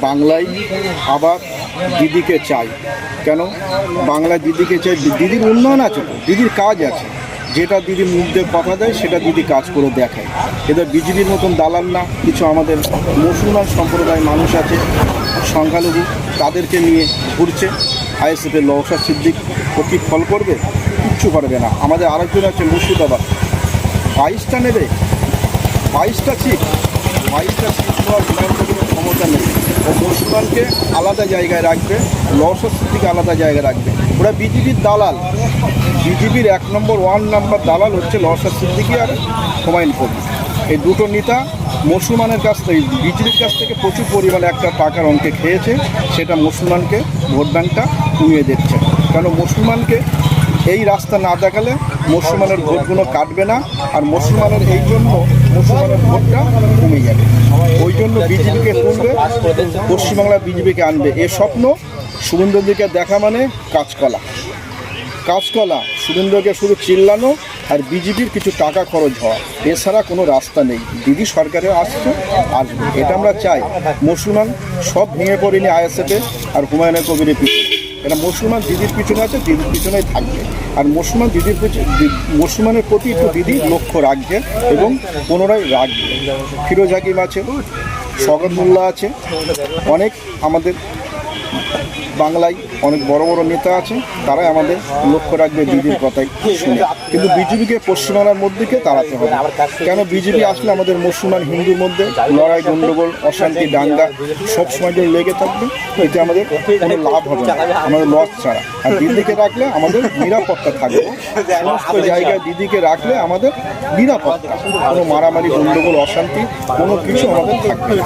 বাংলায় আবার দিদিকে চাই। কেন বাংলায় দিদিকে চাই? দিদির উন্নয়ন আছে তো, দিদির কাজ আছে। যেটা দিদি মুখ দিয়ে কথা দেয় সেটা দিদি কাজ করে দেখায়। এদের বিজেপির মতন দালাল না, কিছু আমাদের মুসলমান সম্প্রদায়ের মানুষ আছে সংখ্যালঘু, তাদেরকে নিয়ে ঘুরছে। আইএসএফের নওশাদ সিদ্দিক ও কি ফল করবে? কিচ্ছু করবে না। আমাদের আরেকজন আছে মুর্শিদাবাদ, 22টা নেবে, 22টা সিট নেওয়ার কোনো ক্ষমতা নেই। ও মুসলমানকে আলাদা জায়গায় রাখবে, নওশাদ সিদ্দিক আলাদা জায়গায় রাখবে। ওরা বিজেপির দালাল। বিজেপির 1 নম্বর 1 নাম্বার দালাল হচ্ছে নওশাদ সিদ্দিকী আর হুমায়ুন কবির। এই দুটো নেতা মুসলমানের কাছ থেকে, বিজেপির কাছ থেকে প্রচুর পরিমাণে একটা টাকার অঙ্কে খেয়েছে। সেটা মুসলমানকে ভোট ব্যাঙ্কটা কমিয়ে দিচ্ছে। কারণ মুসলমানকে এই রাস্তা না দেখালে মুসলমানের ভোটগুলো কাটবে না, আর মুসলমানের এই জন্য মুসলমানের ভোটটা কমে যাবে। ওই জন্য বিজেপিকে তুলবে, পশ্চিমবাংলা বিজেপিকে আনবে। এ স্বপ্ন শুভেন্দুদিকে দেখা মানে কাঁচকলা। শুভেন্দুকে শুধু চিল্লানো আর বিজেপির কিছু টাকা খরচ হওয়া, এছাড়া কোনো রাস্তা নেই। দিদি সরকারে আসবে। এটা আমরা চাই। মুসলমান সব ভেঙে পড়েনি আইএসএফে আর হুমায়ুন কবিরের পিছনে। এটা মুসলমান দিদির পিছনে আছে, দিদির পিছনেই থাকবে। আর মুসলমান মুসলমানের প্রতি একটু দিদি লক্ষ্য রাখবে এবং পুনরায় রাখবে। ফিরোজ হাকিম আছে, শওকত মোল্লা আছে, অনেক আমাদের বাংলায় অনেক বড় বড় নেতা আছে, তারাই আমাদের লক্ষ্য রাখবে দিদির কথাই শুনে। কিন্তু বিজেপিকে পশ্চিমবাংলার মধ্যেকে তাড়াতে হবে। কেন বিজেপি আসলে আমাদের মুসলমান হিন্দুর মধ্যে লড়াই, গণ্ডগোল, অশান্তি, দাঙ্গা সবসময় জন্য লেগে থাকবে। এতে আমাদের কোনো লাভ হবে না, আমাদের লস ছাড়া। আর দিদিকে রাখলে আমাদের নিরাপত্তা থাকবে। সমস্ত জায়গায় দিদিকে রাখলে আমাদের নিরাপত্তা, কোনো মারামারি, গণ্ডগোল, অশান্তি কোনো কিছু আমাদের থাকবে না।